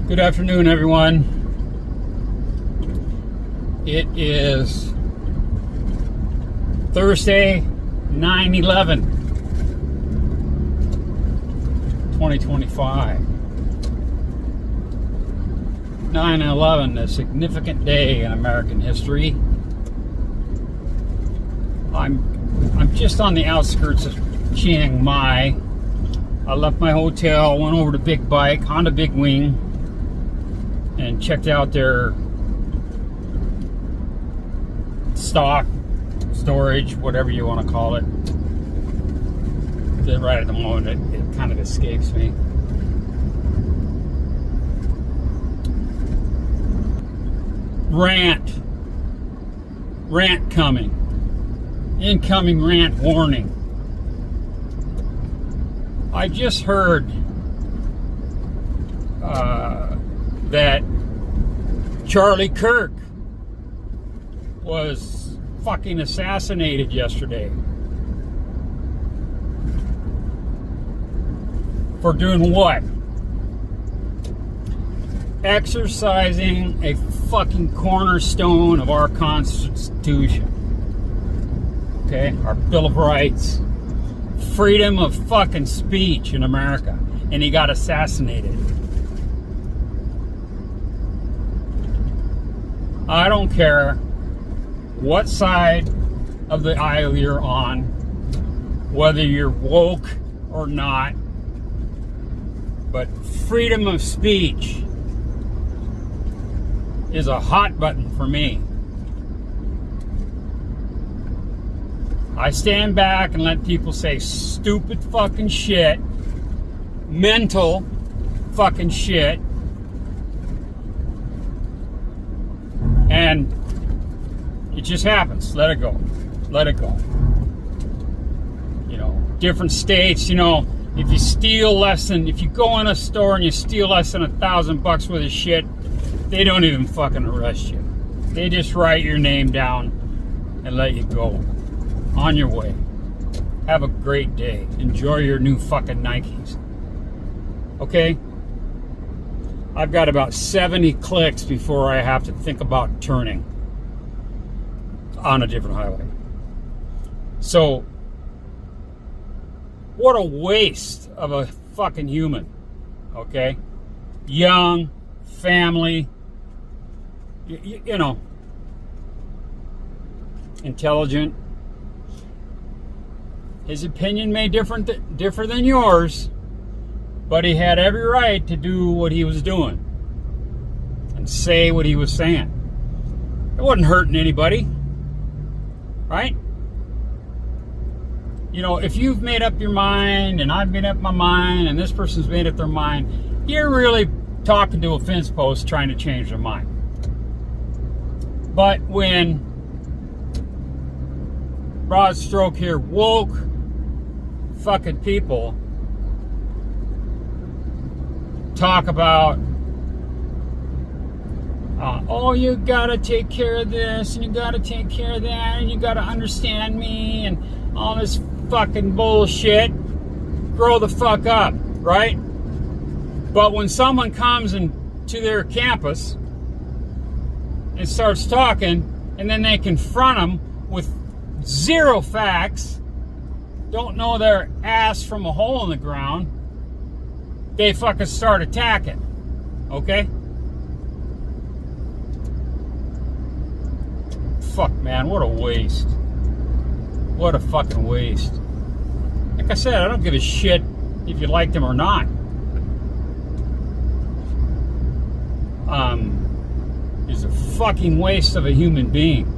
Good afternoon, everyone. It is Thursday, 9/11, 2025. 9/11, a significant day in American history. I'm just on the outskirts of Chiang Mai. I left my hotel, went over to Big Bike, Honda Big Wing, and checked out their stock, storage, whatever you want to call it. Right at the moment, it kind of escapes me. Rant coming. Incoming rant warning. I just heard that Charlie Kirk was fucking assassinated yesterday. For doing what? Exercising a fucking cornerstone of our Constitution. Okay? Our Bill of Rights. Freedom of fucking speech in America. And he got assassinated. I don't care what side of the aisle you're on, whether you're woke or not, but freedom of speech is a hot button for me. I stand back and let people say stupid fucking shit, mental fucking shit, and it just happens. Let it go. Let it go. You know, different states, you know, if you go in a store and you steal less than $1,000 worth of shit, they don't even fucking arrest you. They just write your name down and let you go. On your way. Have a great day. Enjoy your new fucking Nikes. Okay? I've got about 70 clicks before I have to think about turning on a different highway. So, what a waste of a fucking human. Okay? Young, family, you know, intelligent. His opinion may differ than yours, but he had every right to do what he was doing and say what he was saying. It wasn't hurting anybody, right? You know, if you've made up your mind and I've made up my mind and this person's made up their mind, you're really talking to a fence post trying to change their mind. But when broad stroke here, woke fucking people talk about oh, you gotta take care of this and you gotta take care of that and you gotta understand me and all this fucking bullshit. Grow the fuck up, right? But when someone comes to their campus and starts talking and then they confront them with zero facts, don't know their ass from a hole in the ground, they fucking start attacking. Okay? Fuck, man, what a waste. What a fucking waste. Like I said, I don't give a shit if you like them or not. It's a fucking waste of a human being.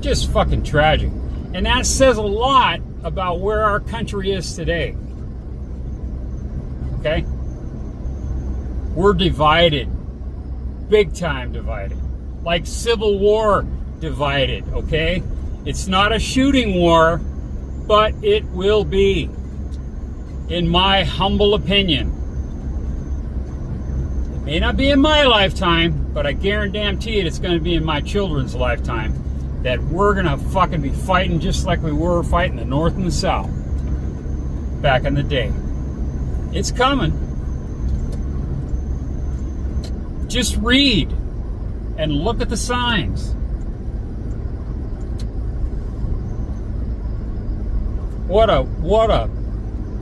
Just fucking tragic. And that says a lot about where our country is today. Okay? We're divided. Big time divided. Like Civil War divided, okay? It's not a shooting war, but it will be. In my humble opinion. It may not be in my lifetime, but I guarantee it's going to be in my children's lifetime. That we're going to fucking be fighting just like we were fighting the North and the South back in the day. It's coming. Just read and look at the signs. What a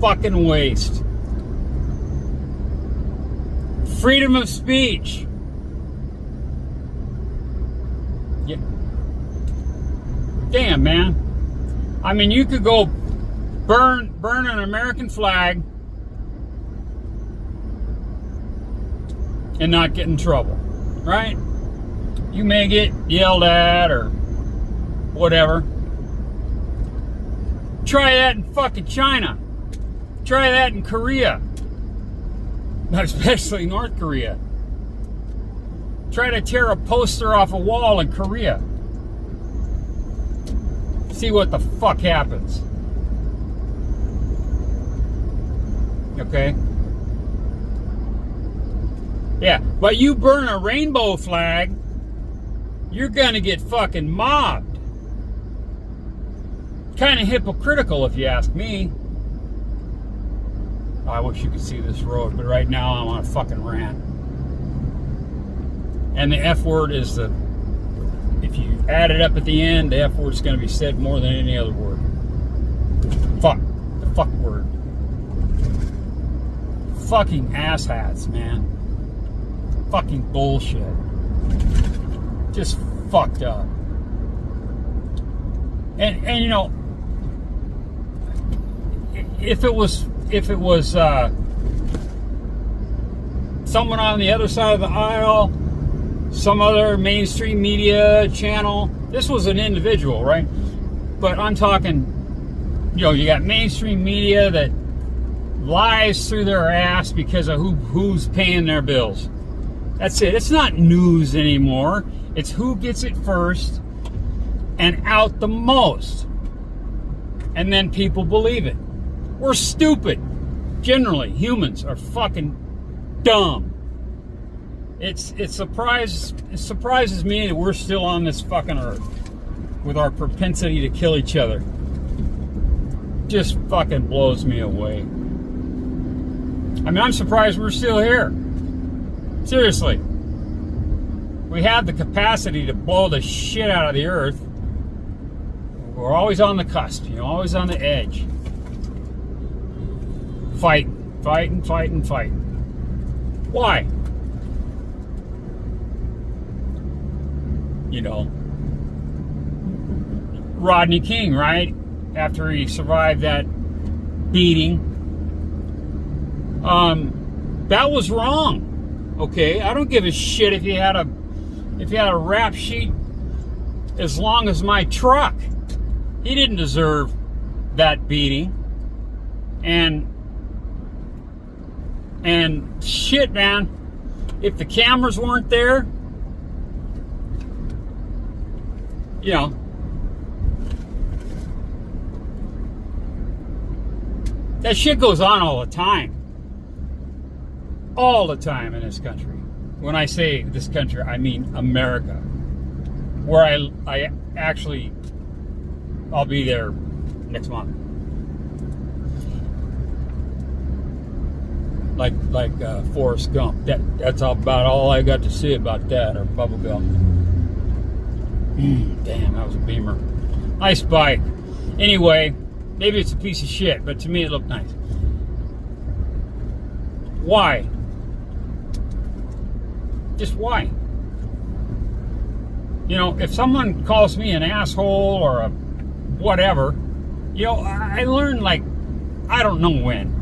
fucking waste. Freedom of speech. Yeah. Damn, man. I mean, you could go burn an American flag and not get in trouble, right? You may get yelled at or whatever. Try that in fucking China. Try that in Korea. Not especially North Korea. Try to tear a poster off a wall in Korea. See what the fuck happens. Okay? Yeah, but you burn a rainbow flag, you're gonna get fucking mobbed. Kind of hypocritical if you ask me. I wish you could see this road, but right now I'm on a fucking rant. And the F word is the, if you add it up at the end, the F word is going to be said more than any other word. Fuck. The fuck word. Fucking asshats, man. Fucking bullshit. Just fucked up. And you know, if it was someone on the other side of the aisle, some other mainstream media channel, this was an individual, right? But I'm talking, you know, you got mainstream media that lies through their ass because of who's paying their bills. That's it. It's not news anymore. It's who gets it first and out the most. And then people believe it. We're stupid. Generally, humans are fucking dumb. It surprises me that we're still on this fucking earth with our propensity to kill each other. Just fucking blows me away. I mean, I'm surprised we're still here. Seriously. We have the capacity to blow the shit out of the earth. We're always on the cusp, you know, always on the edge. Fight. Why? You know, Rodney King, right? After he survived that beating, that was wrong. Okay, I don't give a shit if you had a rap sheet as long as my truck. He didn't deserve that beating. And shit, man, if the cameras weren't there, you know, that shit goes on all the time. All the time in this country. When I say this country, I mean America. Where I actually, I'll be there next month. Like Forrest Gump. That's about all I got to say about that, or Bubba Gump. Damn, that was a Beamer. Nice bike. Anyway, maybe it's a piece of shit, but to me it looked nice. Why? Just why? You know, if someone calls me an asshole or a whatever, you know, I learned, like, I don't know when.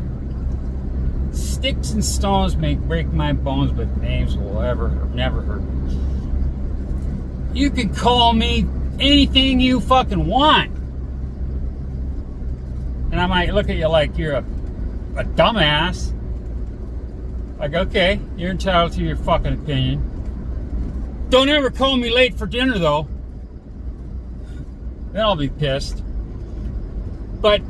Sticks and stones may break my bones, but names will never hurt me. You can call me anything you fucking want. And I might look at you like you're a dumbass. Like, okay, you're entitled to your fucking opinion. Don't ever call me late for dinner, though. Then I'll be pissed. But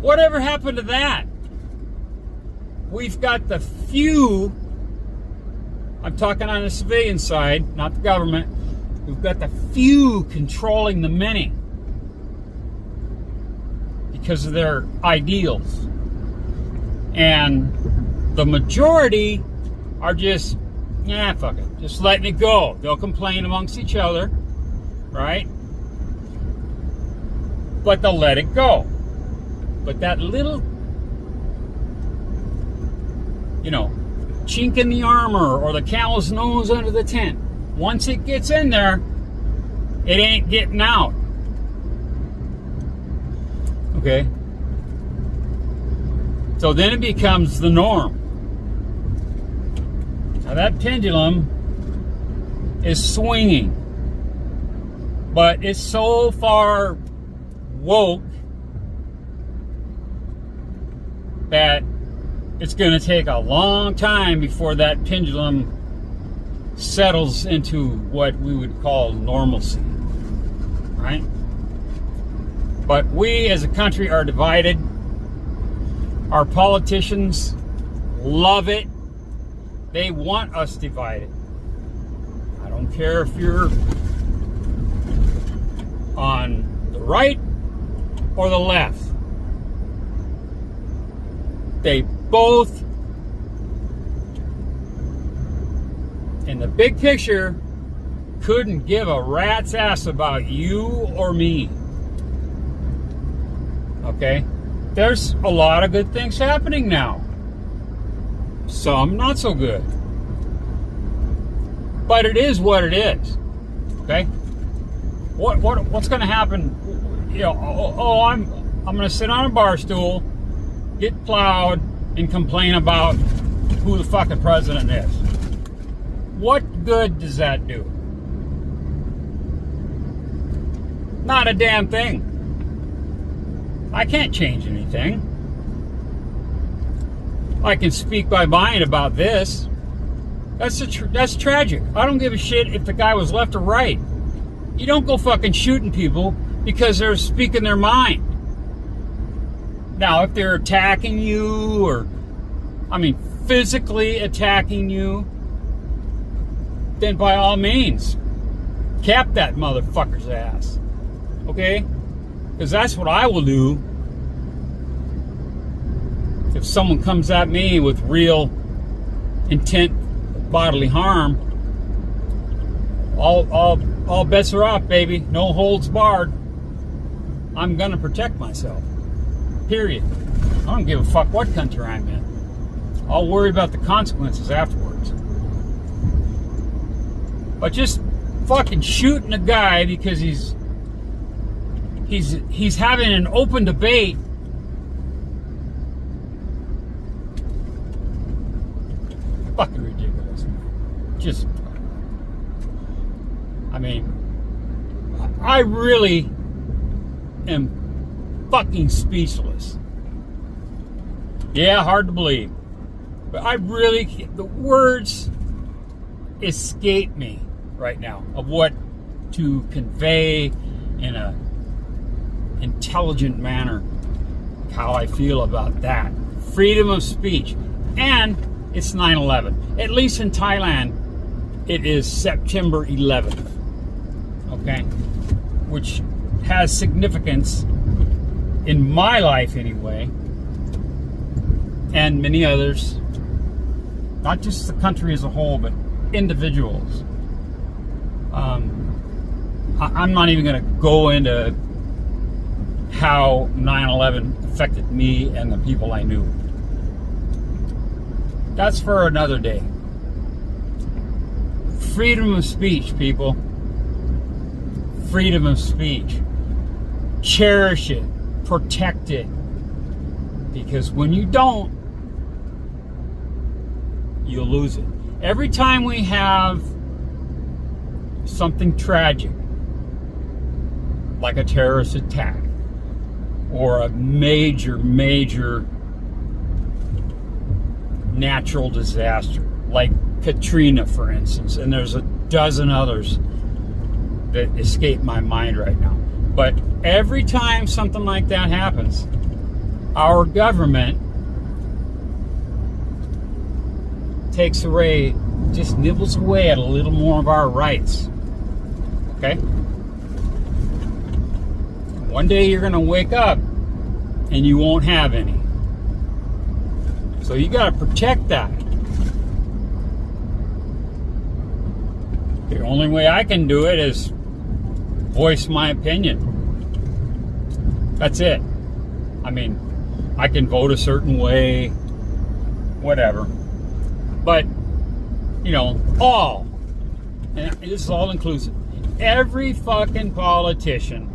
whatever happened to that? We've got the few, I'm talking on the civilian side, not the government. We've got the few controlling the many because of their ideals. And the majority are just, fuck it. Just letting it go. They'll complain amongst each other, right? But they'll let it go. But that little, chink in the armor or the camel's nose under the tent, once it gets in there, it ain't getting out. Okay? So then it becomes the norm. Now that pendulum is swinging, but it's so far woke that it's going to take a long time before that pendulum settles into what we would call normalcy, right? But we as a country are divided. Our politicians love it. They want us divided. I don't care if you're on the right or the left. They both, in the big picture, couldn't give a rat's ass about you or me. Okay? There's a lot of good things happening now. Some not so good. But it is what it is. Okay? What's going to happen? I'm going to sit on a bar stool, get plowed, and complain about who the fucking president is. What good does that do? Not a damn thing. I can't change anything. I can speak my mind about this. That's tragic. I don't give a shit if the guy was left or right. You don't go fucking shooting people because they're speaking their mind. Now, if they're attacking you or, physically attacking you, then by all means, cap that motherfucker's ass. Okay? Because that's what I will do if someone comes at me with real intent of bodily harm. All bets are off, baby. No holds barred. I'm gonna protect myself. Period. I don't give a fuck what country I'm in. I'll worry about the consequences afterwards. But just fucking shooting a guy because he's having an open debate. Fucking ridiculous, man. Just, I really am fucking speechless. Yeah, hard to believe. But the words escape me right now of what to convey in a intelligent manner how I feel about that. Freedom of speech. And it's 9/11. At least in Thailand, it is September 11th. Okay? Which has significance in my life anyway, and many others. Not just the country as a whole, but individuals. I'm not even going to go into how 9/11 affected me and the people I knew. That's for another day. Freedom of speech, people. Freedom of speech. Cherish it. Protect it. Because when you don't, you'll lose it. Every time we have something tragic, like a terrorist attack, or a major natural disaster, like Katrina, for instance, and there's a dozen others that escape my mind right now. But every time something like that happens, our government takes away, just nibbles away at a little more of our rights. Okay? One day you're going to wake up and you won't have any. So you got to protect that. The only way I can do it is voice my opinion. That's it. I mean, I can vote a certain way, whatever. But, you know, and this is all inclusive. Every fucking politician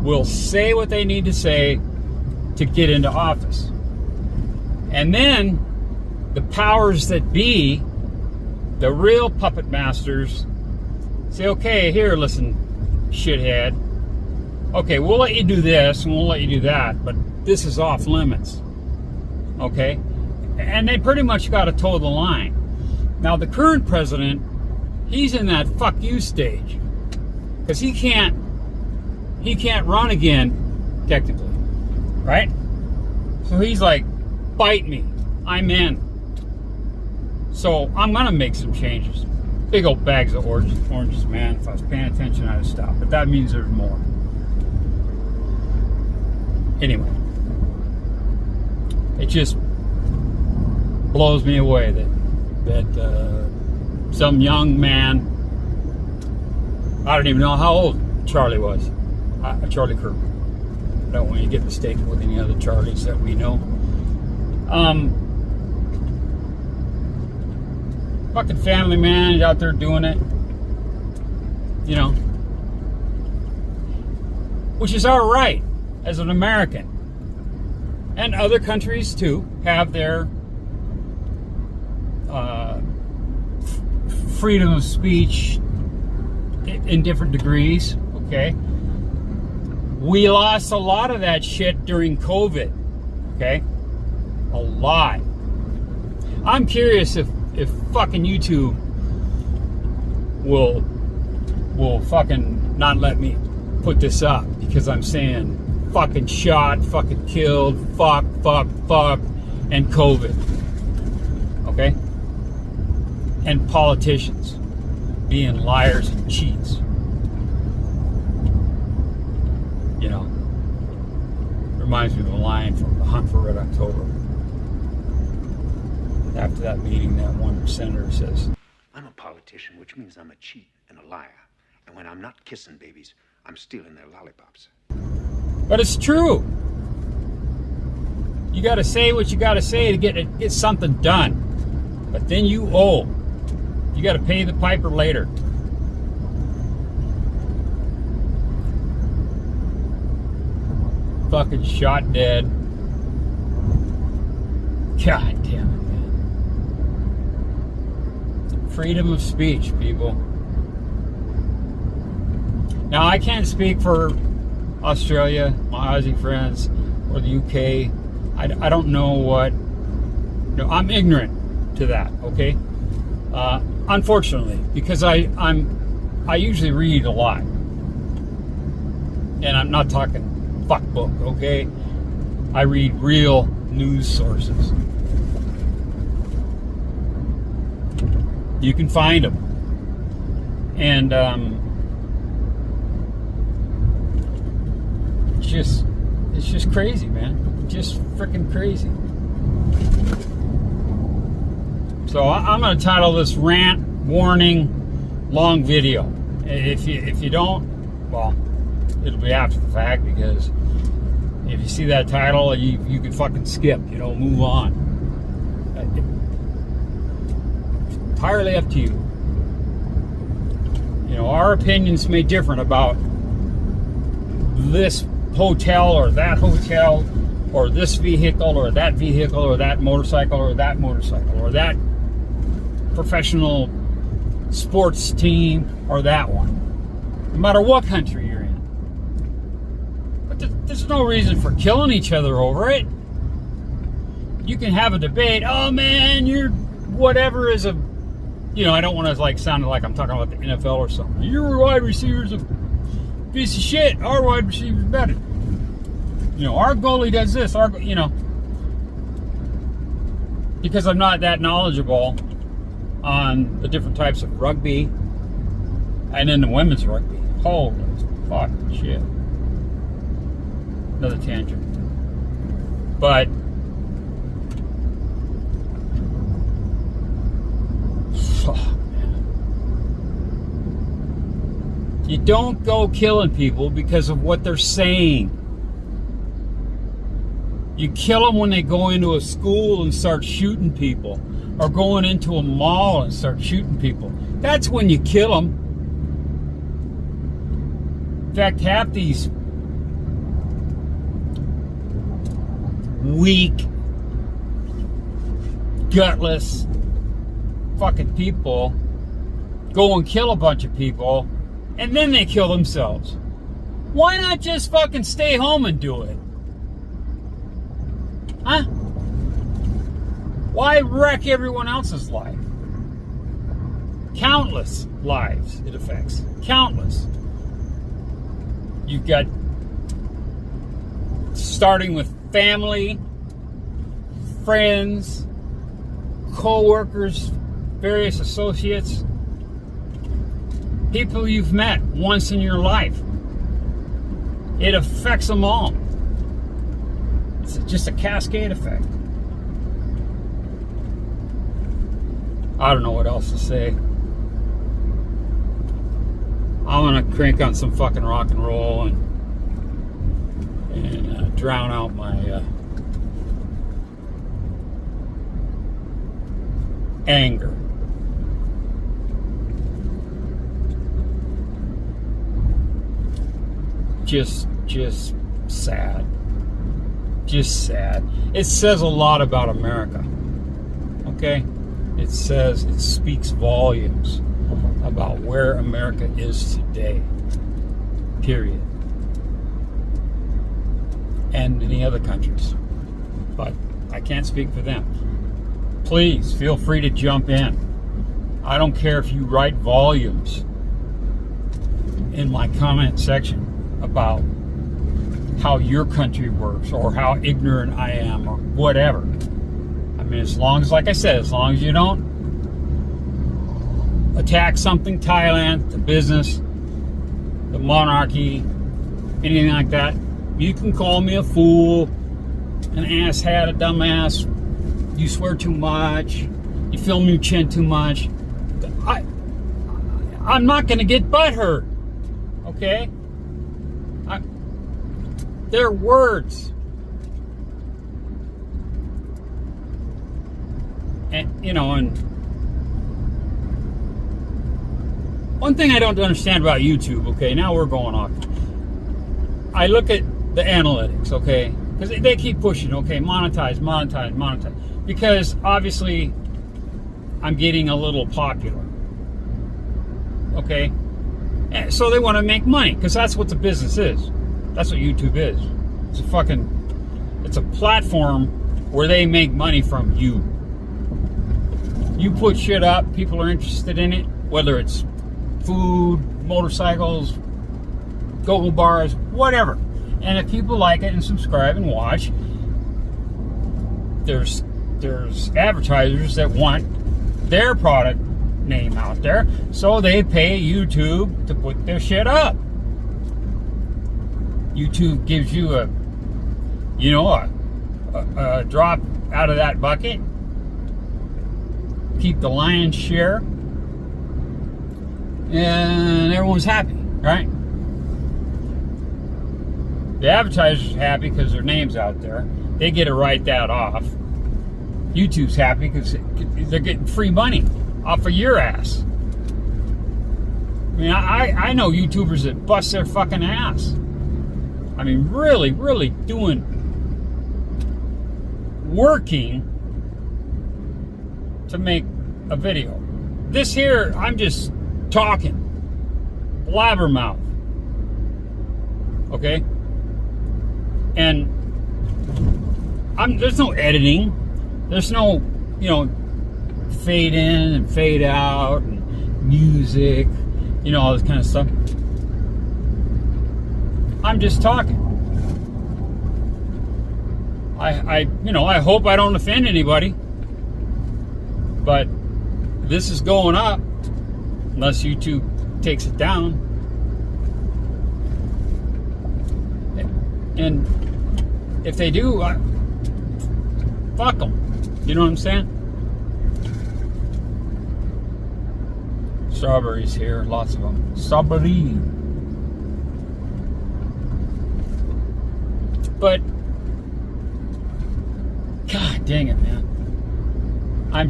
will say what they need to say to get into office. And then the powers that be, the real puppet masters, say, okay, here, listen, shithead. Okay, we'll let you do this and we'll let you do that, but this is off limits. Okay? And they pretty much got to toe the line. Now, the current president, he's in that fuck you stage. Because he can't run again, technically. Right? So he's like, bite me. I'm in. So I'm going to make some changes. Big old bags of oranges, man. If I was paying attention, I'd stop. But that means there's more. Anyway. It just blows me away that some young man, I don't even know how old Charlie was. Charlie Kirk. I don't want you to get mistaken with any other Charlies that we know. Fucking family man is out there doing it. You know. Which is our right as an American. And other countries too have their freedom of speech in different degrees. Okay. We lost a lot of that shit during COVID. Okay. A lot. I'm curious if fucking YouTube will fucking not let me put this up because I'm saying fucking shot, fucking killed, fuck, and COVID. Okay? And politicians being liars and cheats. You know, reminds me of a line from The Hunt for Red October. After that meeting, that one senator says, I'm a politician, which means I'm a cheat and a liar. And when I'm not kissing babies, I'm stealing their lollipops. but it's true. You got to say what you got to say to get something done. But then you owe. You got to pay the piper later. Fucking shot dead. God damn it, man. Freedom of speech, people. Now, I can't speak for Australia, my Aussie friends, or the UK. I don't know what... No, I'm ignorant to that, okay? Unfortunately, because I usually read a lot. And I'm not talking fuck book, okay? I read real news sources. You can find them. And it's just crazy, man. Just freaking crazy. So I'm going to title this Rant Warning Long Video. If you don't, well, it'll be after the fact, because if you see that title, you can fucking skip, move on. It's entirely up to you. Our opinions may differ about this hotel or that hotel, or this vehicle or that vehicle, or that motorcycle or that motorcycle, or that professional sports team or that one. No matter what country you're in. But there's no reason for killing each other over it. You can have a debate. Oh man, you're whatever is a... I don't want to sound like I'm talking about the NFL or something. Your wide receiver's a piece of shit. Our wide receiver's better. Our goalie does this. Because I'm not that knowledgeable on the different types of rugby and then the women's rugby. Holy fucking shit. Another tangent. But don't go killing people because of what they're saying. You kill them when they go into a school and start shooting people, or going into a mall and start shooting people. That's when you kill them. In fact, half these weak, gutless fucking people go and kill a bunch of people, and then they kill themselves. Why not just fucking stay home and do it? Huh? Why wreck everyone else's life? Countless lives it affects. Countless. You've got, starting with family, friends, co-workers, various associates, people you've met once in your life. It affects them all. It's just a cascade effect. I don't know what else to say. I'm gonna crank on some fucking rock and roll and drown out my anger. Just sad. Just sad. It says a lot about America. Okay? It speaks volumes about where America is today. Period. And any other countries. But I can't speak for them. Please feel free to jump in. I don't care if you write volumes in my comment section about how your country works or how ignorant I am or whatever. I mean, as long as, like I said, as long as you don't attack something, Thailand, the business, the monarchy, anything like that, you can call me a fool, an asshat, a dumbass, you swear too much, you film your chin too much. I'm not going to get butthurt, okay? They're words. And, you know, and one thing I don't understand about YouTube, okay, now we're going off. I look at the analytics, okay, because they keep pushing, okay, monetize. Because obviously I'm getting a little popular, okay? And so they want to make money, because that's what the business is. That's what YouTube is. It's a platform where they make money from you. You put shit up, people are interested in it, whether it's food, motorcycles, go-go bars, whatever. And if people like it and subscribe and watch, there's advertisers that want their product name out there, so they pay YouTube to put their shit up. YouTube gives you a drop out of that bucket. Keep the lion's share, and everyone's happy, right? The advertisers are happy because their name's out there. They get to write that off. YouTube's happy because they're getting free money off of your ass. I mean, I know YouTubers that bust their fucking ass. I mean, really working to make a video. This here, I'm just talking, blabbermouth, okay? And there's no editing, there's no, fade in and fade out and music, all this kind of stuff. I'm just talking. I hope I don't offend anybody, but this is going up unless YouTube takes it down. And if they do, fuck them. You know what I'm saying? Strawberries here, lots of them. Strawberry. But God dang it, man. I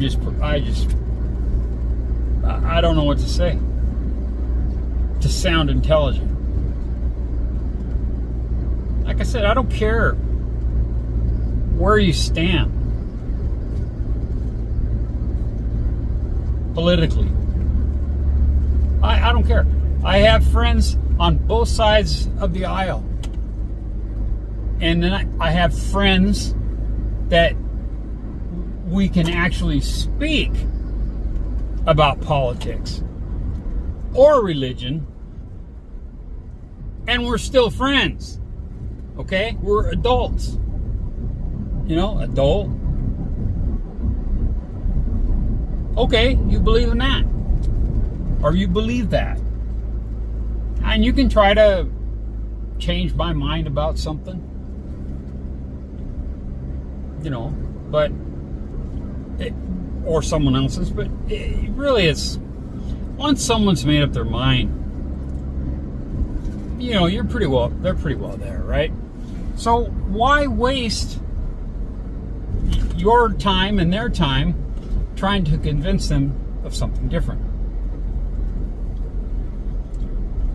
don't know what to say to sound intelligent. Like I said, I don't care where you stand politically. I don't care. I have friends on both sides of the aisle. And then I have friends that we can actually speak about politics or religion, and we're still friends. Okay? We're adults. You know, adult. Okay, you believe in that. Or you believe that. And you can try to change my mind about something. You know, but or someone else's, but really it's once someone's made up their mind, you know, they're pretty well there, right? So why waste your time and their time trying to convince them of something different?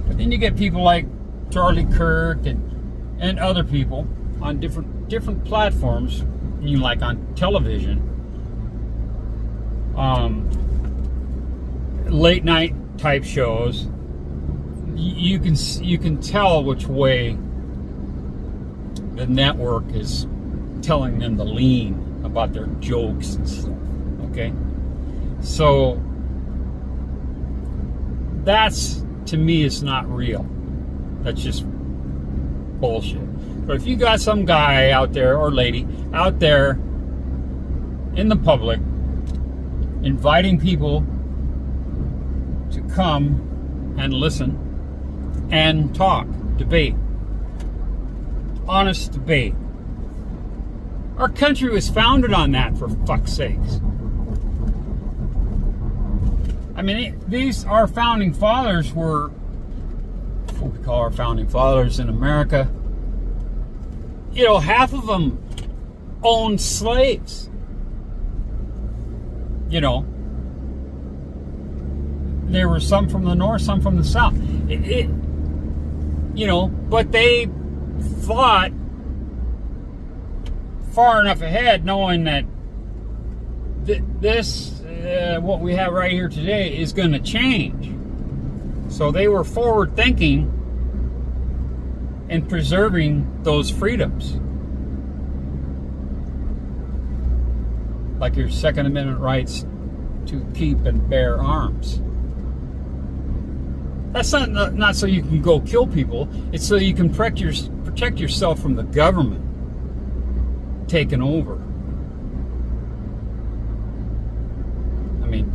But then you get people like Charlie Kirk and other people on different platforms, you like on television, late night type shows. You can tell which way the network is telling them to lean about their jokes and stuff. Okay, so that's, to me, it's not real. That's just bullshit. But if you got some guy out there or lady out there in the public inviting people to come and listen and talk, debate, honest debate. Our country was founded on that, for fuck's sakes. I mean, our founding fathers were what we call our founding fathers in America. You know, half of them owned slaves. You know, there were some from the north, some from the south. You know, but they thought far enough ahead, knowing that this, what we have right here today, is going to change. So they were forward thinking and preserving those freedoms, like your Second Amendment rights to keep and bear arms. That's not so you can go kill people. It's so you can protect yourself from the government taking over. I mean,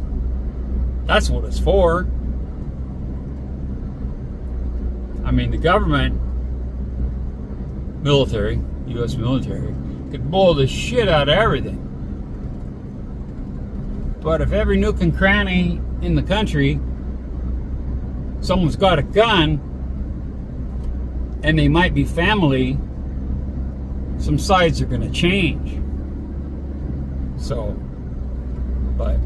that's what it's for. I mean, the government, military, U.S. military, could blow the shit out of everything. But if every nook and cranny in the country, someone's got a gun, and they might be family, some sides are going to change. So, but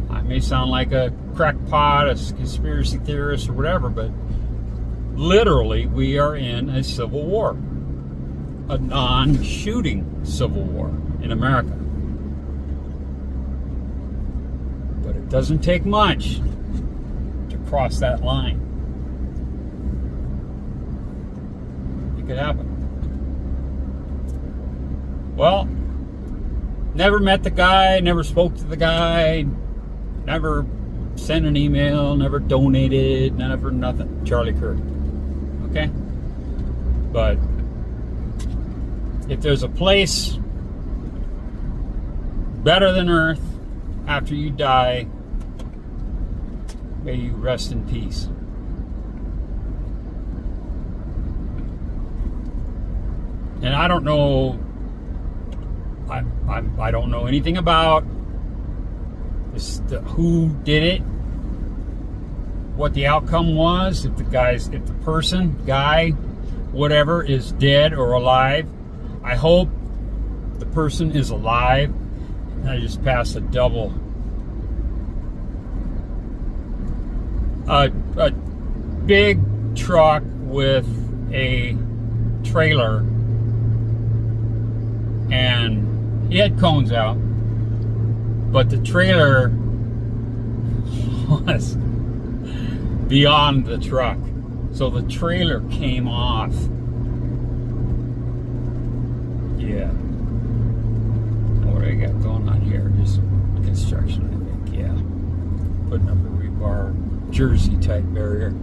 I may sound like a crackpot, a conspiracy theorist, or whatever, but literally, we are in a civil war, a non-shooting civil war in America. But it doesn't take much to cross that line. It could happen. Well, never met the guy, never spoke to the guy, never sent an email, never donated, never nothing. Charlie Kirk. Okay? But if there's a place better than Earth after you die, may you rest in peace. And I don't know, I don't know anything about this, who did it, what the outcome was, if the guy whatever is dead or alive. I hope the person is alive. And I just passed a double. A big truck with a trailer, and he had cones out, but the trailer was beyond the truck, so the trailer came off. Yeah. What do I got going on here? Just construction, I think. Yeah, putting up a rebar jersey type barrier.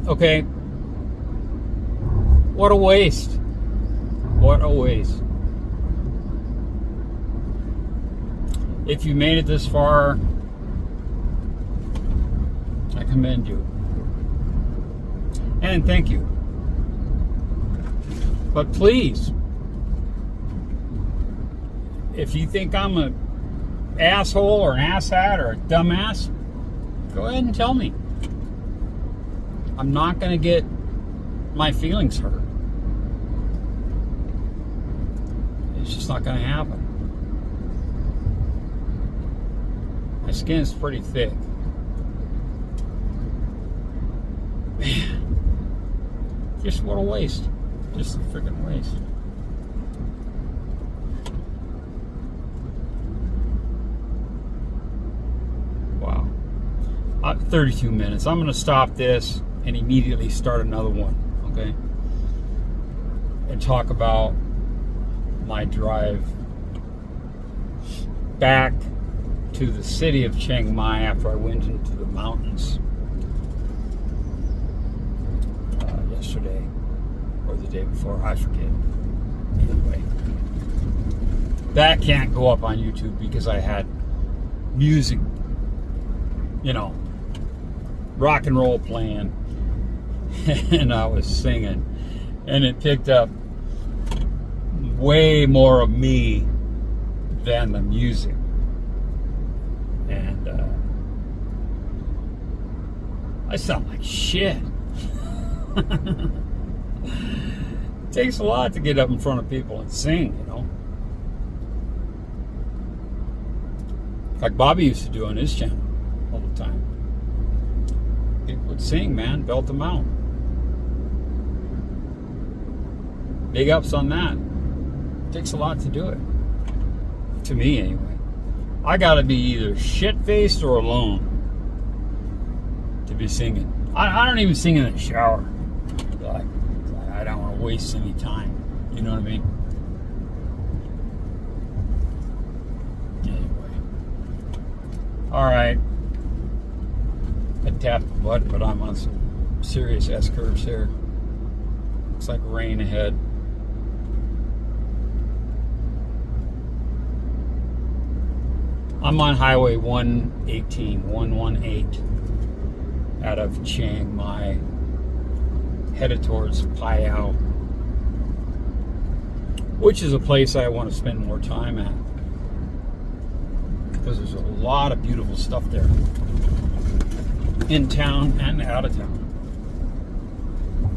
Okay. What a waste. What a waste. If you made it this far, I commend you. And thank you. But please, if you think I'm an asshole or an asshat or a dumbass, go ahead and tell me. I'm not going to get my feelings hurt. It's just not going to happen. My skin's pretty thick. Man. Just what a waste. Just a freaking waste. Wow. 32 minutes. I'm going to stop this and immediately start another one, okay? And talk about my drive back to the city of Chiang Mai after I went into the mountains yesterday or the day before, I forget. Anyway, that can't go up on YouTube because I had music, you know, rock and roll playing, and I was singing, and it picked up way more of me than the music. And I sound like shit. It takes a lot to get up in front of people and sing, you know. Like Bobby used to do on his channel all the time. People would sing, man, belt them out. Big ups on that. It takes a lot to do it. To me, anyway. I gotta be either shit-faced or alone to be singing. I don't even sing in the shower. Like, I don't want to waste any time. You know what I mean? Anyway. Alright. I tapped the button, but I'm on some serious S-curves here. Looks like rain ahead. I'm on Highway 118 out of Chiang Mai, headed towards Phayao, which is a place I want to spend more time at because there's a lot of beautiful stuff there in town and out of town.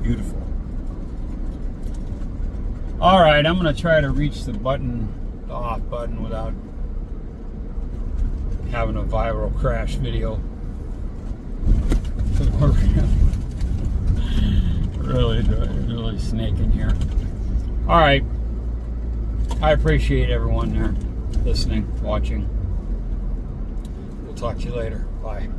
Beautiful. Alright, I'm going to try to reach the off button without having a viral crash video. We're really snaking here. All right, I appreciate everyone there listening, watching. We'll talk to you later. Bye.